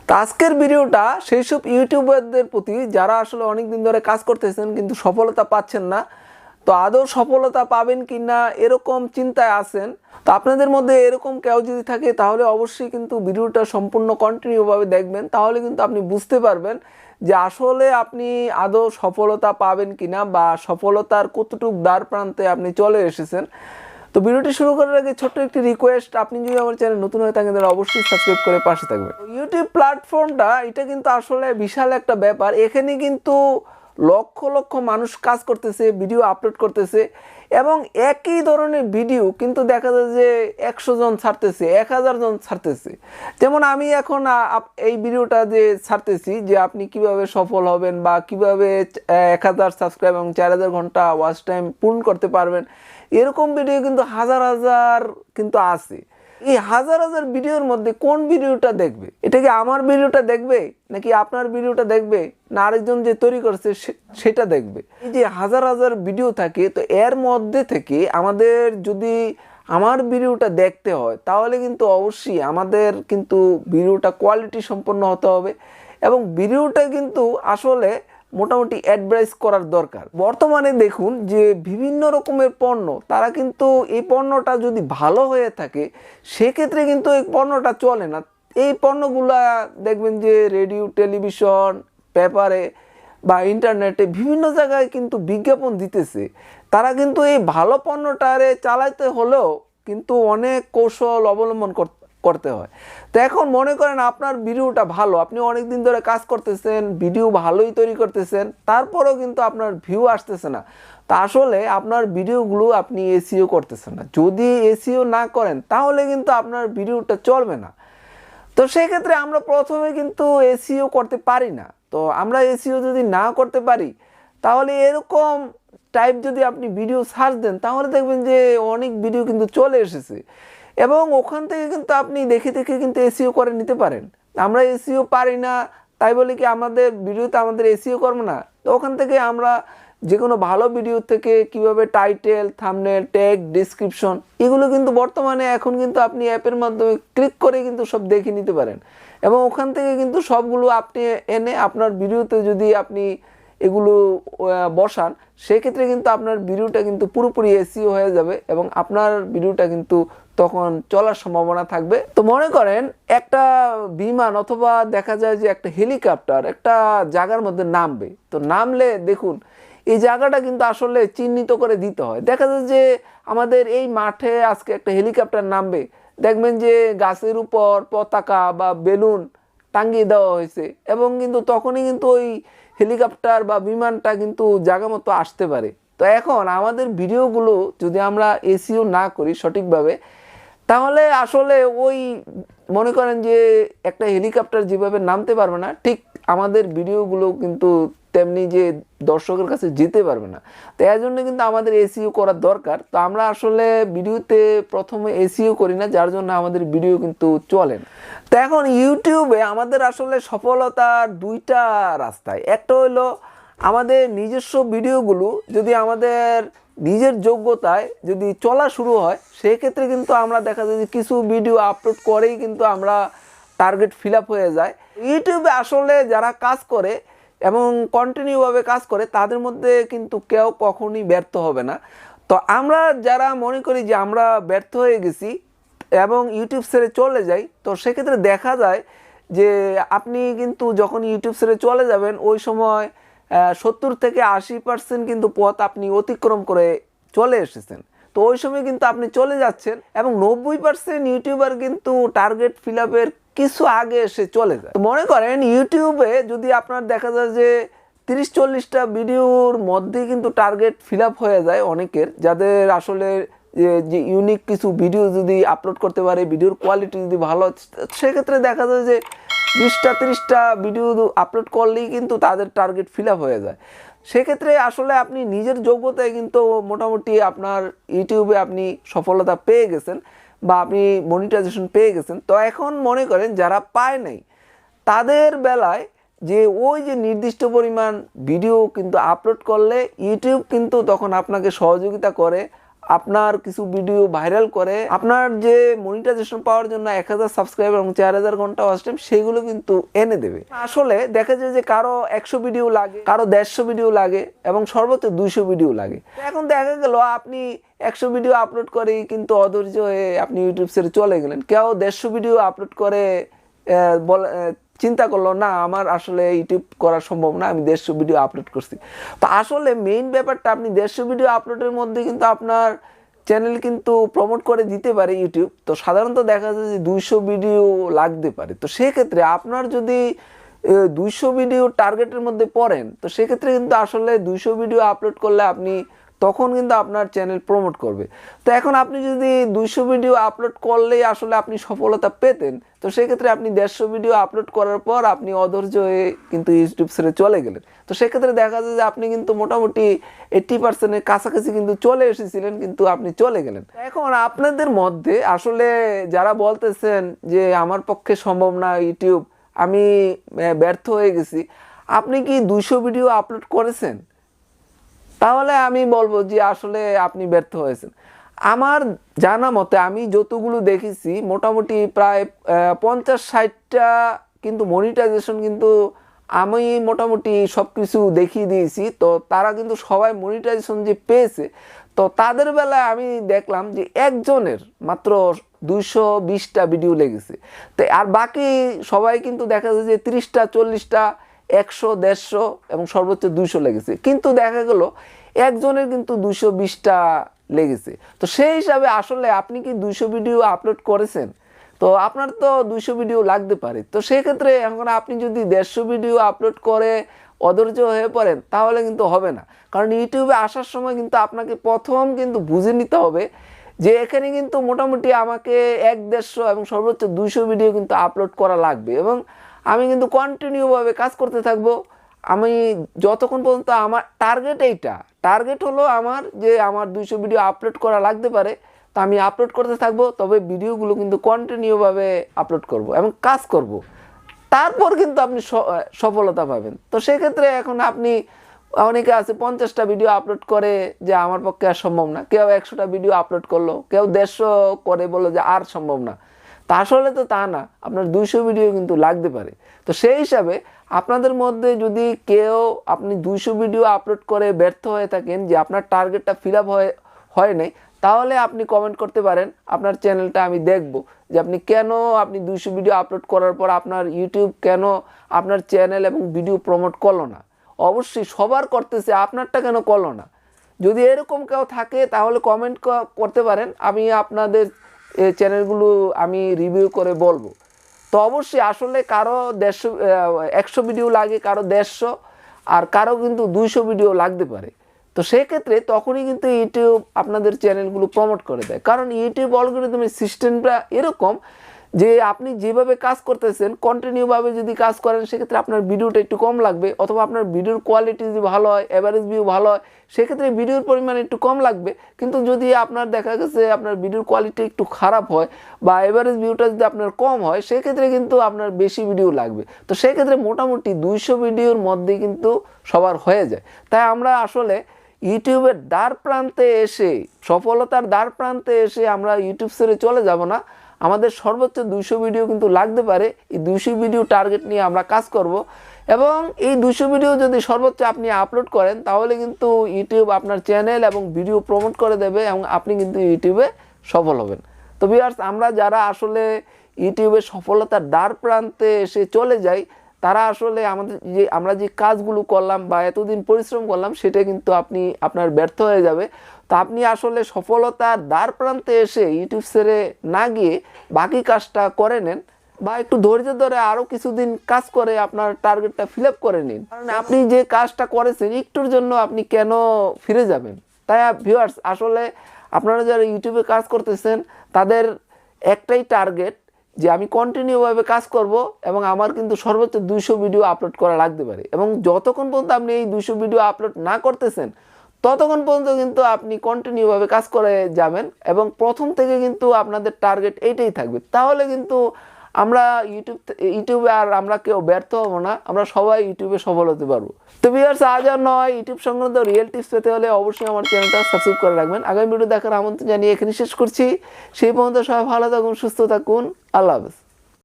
তো আজকের ভিডিওটা সেই সব ইউটিউবারদের প্রতি যারা আসলে অনেক দিন ধরে কাজ করতেছেন কিন্তু সফলতা পাচ্ছেন না। তো আদৌ সফলতা পাবেন কি না এরকম চিন্তায় আছেন। তো আপনাদের মধ্যে এরকম কেউ যদি থাকে তাহলে অবশ্যই কিন্তু ভিডিওটা সম্পূর্ণ কন্টিনিউভাবে দেখবেন, তাহলে কিন্তু আপনি বুঝতে পারবেন যে আসলে আপনি আদৌ সফলতা পাবেন কিনা বা সফলতার কতটুকু দ্বার প্রান্তে আপনি চলে এসেছেন। তো ভিডিওটি শুরু করার আগে ছোট্ট একটি রিকোয়েস্ট, আপনি যদি আমার চ্যানেল নতুন হয়ে থাকেন তাহলে অবশ্যই সাবস্ক্রাইব করে পাশে থাকবেন। ইউটিউব প্ল্যাটফর্মটা এটা কিন্তু আসলে বিশাল একটা ব্যাপার। এখানে কিন্তু লক্ষ লক্ষ মানুষ কাজ করতেছে, ভিডিও আপলোড করতেছে এবং একই ধরনের ভিডিও কিন্তু দেখা যায় যে 100 জন ছাড়তেছে, 1000 জন ছাড়তেছে। যেমন আমি এখন এই ভিডিওটা যে ছাড়তেছি যে আপনি কিভাবে সফল হবেন বা কিভাবে 1000 সাবস্ক্রাইব এবং 4000 ঘন্টা ওয়াচ টাইম পূরণ করতে পারবেন, এরকম ভিডিও কিন্তু হাজার হাজার কিন্তু আছে। এই হাজার হাজার ভিডিওর মধ্যে কোন ভিডিওটা দেখবে? এটা কি আমার ভিডিওটা দেখবে নাকি আপনার ভিডিওটা দেখবে না আরেকজন যে তৈরি করছে সেটা দেখবে? এই যে হাজার হাজার ভিডিও থাকে, তো এর মধ্যে থেকে আমাদের যদি আমার ভিডিওটা দেখতে হয় তাহলে কিন্তু অবশ্যই আমাদের কিন্তু ভিডিওটা কোয়ালিটি সম্পন্ন হতে হবে এবং ভিডিওটা কিন্তু আসলে মোটামুটি অ্যাডভাইস করার দরকার। বর্তমানে দেখুন যে বিভিন্ন রকমের পণ্য, তারা কিন্তু এই পণ্যটা যদি ভালো হয়ে থাকে সেক্ষেত্রে কিন্তু এই পণ্যটা চলে না। এই পণ্যগুলা দেখবেন যে রেডিও, টেলিভিশন, পেপারে বা ইন্টারনেটে বিভিন্ন জায়গায় কিন্তু বিজ্ঞাপন দিতেছে। তারা কিন্তু এই ভালো পণ্যটারে চালাতে হলেও কিন্তু অনেক কৌশল অবলম্বন করতে হয়। তো এখন মনে করেন আপনার ভিডিওটা ভালো, আপনি অনেক দিন ধরে কাজ করতেছেন, ভিডিও ভালোই তৈরি করতেছেন, তারপরেও কিন্তু আপনার ভিউ আসতেছে না। তা আসলে আপনার ভিডিওগুলো আপনি এসইও করতেছেন না। যদি এসইও না করেন তাহলে কিন্তু আপনার ভিডিওটা চলবে না। তো সেই ক্ষেত্রে আমরা প্রথমে কিন্তু এসইও করতে পারি না। তো আমরা এসইও যদি না করতে পারি তাহলে এরকম টাইপ যদি আপনি ভিডিও সার্চ দেন তাহলে দেখবেন যে অনেক ভিডিও কিন্তু চলে এসেছে এবং ওখান থেকে কিন্তু আপনি দেখে দেখে কিন্তু এসইও করে নিতে পারেন। আমরা এসইও পারি না তাই বলে কি আমাদের ভিডিওতে আমাদের এসইও করবো না? তো ওখান থেকে আমরা যে কোনো ভালো ভিডিও থেকে কিভাবে টাইটেল, থাম্বনেল, ট্যাগ, ডেসক্রিপশন এগুলো কিন্তু বর্তমানে এখন কিন্তু আপনি অ্যাপের মাধ্যমে ক্লিক করে কিন্তু সব দেখে নিতে পারেন এবং ওখান থেকে কিন্তু সবগুলো আপনি এনে আপনার ভিডিওতে যদি আপনি এগুলো বসান সেক্ষেত্রে কিন্তু আপনার ভিডিওটা কিন্তু পুরোপুরি এসইও হয়ে যাবে এবং আপনার ভিডিওটা কিন্তু তখন চলার সম্ভাবনা থাকবে। তো মনে করেন একটা বিমান অথবা দেখা যায় যে একটা হেলিকপ্টার একটা জায়গার মধ্যে নামবে। তো নামলে দেখুন এই জায়গাটা কিন্তু আসলে চিহ্নিত করে দিতে হয়। দেখা যায় যে আমাদের এই মাঠে আজকে একটা হেলিকপ্টার নামবে, দেখবেন যে গাছের উপর পতাকা বা বেলুন টাঙিয়ে দেওয়া হয়েছে এবং কিন্তু তখনই কিন্তু ওই হেলিকপ্টার বা বিমানটা কিন্তু জায়গা মতো আসতে পারে। তো এখন আমাদের ভিডিওগুলো যদি আমরা এসইও না করি সঠিকভাবে তাহলে আসলে ওই মনে করেন যে একটা হেলিকপ্টার যেভাবে নামতে পারবে না, ঠিক আমাদের ভিডিওগুলো কিন্তু তেমনি যে দর্শকের কাছে যেতে পারবে না। তো এর জন্য কিন্তু আমাদের এসইও করার দরকার। তো আমরা আসলে ভিডিওতে প্রথমে এসইও করি না, যার জন্য আমাদের ভিডিও কিন্তু চলে না। তো এখন ইউটিউবে আমাদের আসলে সফলতার দুইটা রাস্তায়, একটা হলো আমাদের নিজস্ব ভিডিওগুলো যদি আমাদের নিজের যোগ্যতায় যদি চলা শুরু হয় সেক্ষেত্রে কিন্তু আমরা দেখা যায় যে কিছু ভিডিও আপলোড করেই কিন্তু আমরা টার্গেট ফিল আপ হয়ে যায়। ইউটিউবে আসলে যারা কাজ করে এবং কন্টিনিউভাবে কাজ করে তাদের মধ্যে কিন্তু কেউ কখনোই ব্যর্থ হবে না। তো আমরা যারা মনে করি যে আমরা ব্যর্থ হয়ে গেছি এবং ইউটিউব ছেড়ে চলে যাই, তো সেক্ষেত্রে দেখা যায় যে আপনি কিন্তু যখন ইউটিউব ছেড়ে চলে যাবেন ওই সময় 70 থেকে 80% কিন্তু পথ আপনি অতিক্রম করে চলে এসেছেন। তো ওই সময় কিন্তু আপনি চলে যাচ্ছেন এবং 90% ইউটিউবার কিন্তু টার্গেট ফিল আপের কিছু আগে এসে চলে যায়। তো মনে করেন ইউটিউবে যদি আপনার দেখা যায় যে 30-40টা ভিডিওর মধ্যে কিন্তু টার্গেট ফিল আপ হয়ে যায় অনেকের, যাদের আসলে যে ইউনিক কিছু ভিডিও যদি আপলোড করতে পারে, ভিডিওর কোয়ালিটি যদি ভালো, সেক্ষেত্রে দেখা যায় যে 20-30টা ভিডিও আপলোড করলেই কিন্তু তাদের টার্গেট ফিল আপ হয়ে যায়। সেক্ষেত্রে আসলে আপনি নিজের যোগ্যতায় কিন্তু মোটামুটি আপনার ইউটিউবে আপনি সফলতা পেয়ে গেছেন বা আপনি মনিটাইজেশন পেয়ে গেছেন। তো এখন মনে করেন যারা পায় নাই তাদের বেলায় যে ওই যে নির্দিষ্ট পরিমাণ ভিডিও কিন্তু আপলোড করলে ইউটিউব কিন্তু তখন আপনাকে সহযোগিতা করে আপনার কিছু ভিডিও ভাইরাল করে আপনার যে মনিটাইজেশন পাওয়ার জন্য 1000 সাবস্ক্রাইবার এবং 4000 ঘন্টা ওয়াচ টাইম সেগুলো কিন্তু এনে দেবে। আসলে দেখা যায় যে কারো 100 ভিডিও লাগে, কারো 150 ভিডিও লাগে এবং সর্বোচ্চ 200 ভিডিও লাগে। এখন দেখা গেল আপনি 100 ভিডিও আপলোড করেই কিন্তু অধৈর্য হয়ে আপনি ইউটিউব ছেড়ে চলে গেলেন। কেউ 150 ভিডিও আপলোড করে চিন্তা করলো না আমার আসলে ইউটিউব করা সম্ভব না, আমি 150 ভিডিও আপলোড করছি। তো আসলে মেইন ব্যাপারটা আপনি 150 ভিডিও আপলোডের মধ্যে কিন্তু আপনার চ্যানেল কিন্তু প্রমোট করে দিতে পারে ইউটিউব। তো সাধারণত দেখা যায় যে 200 ভিডিও লাগতে পারে। তো সেক্ষেত্রে আপনার যদি 200 ভিডিও টার্গেটের মধ্যে পড়েন তো সেক্ষেত্রে কিন্তু আসলে 200 ভিডিও আপলোড করলে আপনি তখন কিন্তু আপনার চ্যানেল প্রমোট করবে। তো এখন আপনি যদি 200 ভিডিও আপলোড করলেই আসলে আপনি সফলতা পেতেন, তো সেক্ষেত্রে আপনি 150 ভিডিও আপলোড করার পর আপনি অধৈর্য হয়ে কিন্তু ইউটিউব ছেড়ে চলে গেলেন। তো সেক্ষেত্রে দেখা যায় যে আপনি কিন্তু মোটামুটি 80%-এর কাছাকাছি কিন্তু চলে এসেছিলেন, কিন্তু আপনি চলে গেলেন। এখন আপনাদের মধ্যে আসলে যারা বলতেছেন যে আমার পক্ষে সম্ভব না ইউটিউব, আমি ব্যর্থ হয়ে গেছি, আপনি কি 200 ভিডিও আপলোড করেছেন? তাহলে আমি বলবো যে আসলে আপনি ব্যর্থ হয়েছেন। আমার জানা মতে আমি যতগুলো দেখেছি মোটামুটি প্রায় 50-60টা কিন্তু মনিটাইজেশন কিন্তু আমি মোটামুটি সব কিছু দেখিয়ে দিয়েছি। তো তারা কিন্তু সবাই মনিটাইজেশন যে পেয়েছে, তো তাদের বেলায় আমি দেখলাম যে একজনের মাত্র 220টা ভিডিও লেগেছে। তো আর বাকি সবাই কিন্তু দেখা যায় যে 30টা 40টা 100 150 এবং সর্বোচ্চ 200 লেগেছে। কিন্তু দেখা গেল একজনের কিন্তু 220টা লেগেছে। তো সেই হিসাবে আসলে আপনি কি 200 ভিডিও আপলোড করেছেন? তো আপনার তো 200 ভিডিও লাগতে পারে। তো সেই ক্ষেত্রে এখন আপনি যদি 150 ভিডিও আপলোড করে অধৈর্য হয়ে পড়েন তাহলে কিন্তু হবে না। কারণ ইউটিউবে আসার সময় কিন্তু আপনাকে প্রথম কিন্তু বুঝে নিতে হবে যে এখানে কিন্তু মোটামুটি আমাকে 150 এবং সর্বোচ্চ 200 ভিডিও কিন্তু আপলোড করা লাগবে এবং আমি কিন্তু কন্টিনিউভাবে কাজ করতে থাকবো। আমি যতক্ষণ পর্যন্ত আমার টার্গেট হলো আমার যে আমার 200 ভিডিও আপলোড করা লাগতে পারে, তো আমি আপলোড করতে থাকবো। তবে ভিডিওগুলো কিন্তু কন্টিনিউভাবে আপলোড করব এবং কাজ করব, তারপর কিন্তু আপনি সফলতা পাবেন। তো সেক্ষেত্রে এখন আপনি অনেকে আছে 50টা ভিডিও আপলোড করে যে আমার পক্ষে আর সম্ভব না, কেউ 100টা ভিডিও আপলোড করলো, কেউ 150 করে বললো যে আর সম্ভব না। তা আসলে তো তা না, আপনার 200 ভিডিও কিন্তু লাগতে পারে। তো সেই হিসাবে আপনাদের মধ্যে যদি কেউ আপনি 200 ভিডিও আপলোড করে ব্যর্থ হয়ে থাকেন যে আপনার টার্গেটটা ফিল আপ হয় নাই, তাহলে আপনি কমেন্ট করতে পারেন, আপনার চ্যানেলটা আমি দেখব যে আপনি কেন আপনি 200 ভিডিও আপলোড করার পর আপনার ইউটিউব কেন আপনার চ্যানেল এবং ভিডিও প্রমোট করলো না। অবশ্যই সবার করতেছে, আপনারটা কেন করলো না? যদি এরকম কেউ থাকে তাহলে কমেন্ট করতে পারেন, আমি আপনাদের চ্যানেলগুলো আমি রিভিউ করে বলবো। তো অবশ্যই আসলে কারো 100 ভিডিও লাগে, কারো 150 আর কারো কিন্তু 200 ভিডিও লাগতে পারে। তো সেক্ষেত্রে তখনই কিন্তু ইউটিউব আপনাদের চ্যানেলগুলো প্রমোট করে দেয়। কারণ ইউটিউব অলগরিদমের সিস্টেমটা এরকম যে আপনি যেভাবে কাজ করতেছেন কন্টিনিউভাবে যদি কাজ করেন সেক্ষেত্রে আপনার ভিডিওটা একটু কম লাগবে, অথবা আপনার ভিডিওর কোয়ালিটি যদি ভালো হয়, এভারেজ ভিউ ভালো হয়, সেক্ষেত্রে ভিডিওর পরিমাণ একটু কম লাগবে। কিন্তু যদি আপনার দেখা গেছে আপনার ভিডিওর কোয়ালিটি একটু খারাপ হয় বা এভারেজ ভিউটা যদি আপনার কম হয়, সেক্ষেত্রে কিন্তু আপনার বেশি ভিডিও লাগবে। তো সেক্ষেত্রে মোটামুটি 200 ভিডিওর মধ্যে কিন্তু সবার হয়ে যায়। তাই আমরা আসলে ইউটিউবের দ্বার প্রান্তে এসে, সফলতার দ্বার প্রান্তে এসে আমরা ইউটিউব ছেড়ে চলে যাব না। আমাদের সর্বোচ্চ 200 ভিডিও কিন্তু লাগতে পারে। এই 200 ভিডিও টার্গেট নিয়ে আমরা কাজ করব এবং এই 200 ভিডিও যদি সর্বোচ্চ আপনি আপলোড করেন তাহলে কিন্তু ইউটিউব আপনার চ্যানেল এবং ভিডিও প্রমোট করে দেবে এবং আপনি কিন্তু ইউটিউবে সফল হবেন। তো ভিউয়ার্স, আমরা যারা আসলে ইউটিউবের সফলতার দ্বার প্রান্তে এসে চলে যাই তারা আসলে আমরা যে কাজগুলো করলাম বা এতদিন পরিশ্রম করলাম সেটা কিন্তু আপনার ব্যর্থ হয়ে যাবে। তো আপনি আসলে সফলতার দ্বার প্রান্তে এসে ইউটিউব ছেড়ে না গিয়ে বাকি কাজটা করে নেন বা একটু ধৈর্য ধরে আরও কিছুদিন কাজ করে আপনার টার্গেটটা ফিল আপ করে নিন। কারণ আপনি যে কাজটা করেছেন একটুর জন্য আপনি কেন ফিরে যাবেন? তাই ভিউয়ার্স, আসলে আপনারা যারা ইউটিউবে কাজ করতেছেন তাদের একটাই টার্গেট যে আমি কন্টিনিউভাবে কাজ করব এবং আমার কিন্তু সর্বোচ্চ 200 ভিডিও আপলোড করা লাগতে পারে। এবং যতক্ষণ পর্যন্ত আপনি এই 200 ভিডিও আপলোড না করতেছেন ততক্ষণ পর্যন্ত কিন্তু আপনি কন্টিনিউভাবে কাজ করে যাবেন এবং প্রথম থেকে কিন্তু আপনাদের টার্গেট এইটাই থাকবে। তাহলে কিন্তু আমরা ইউটিউবে আর আমরা কেউ ব্যর্থ হব না, আমরা সবাই ইউটিউবে সফল হতে পারবো। তো ভিউয়ার্স, আজ আর নয়, ইউটিউব সংক্রান্ত রিয়েল টিপস পেতে হলে অবশ্যই আমার চ্যানেলটা সাবস্ক্রাইব করে রাখবেন। আগামী ভিডিও দেখার আমন্ত্রণ জানিয়ে এখানে শেষ করছি। সেই পর্যন্ত সবাই ভালো থাকুন, সুস্থ থাকুন, আল্লাহ হাফেজ।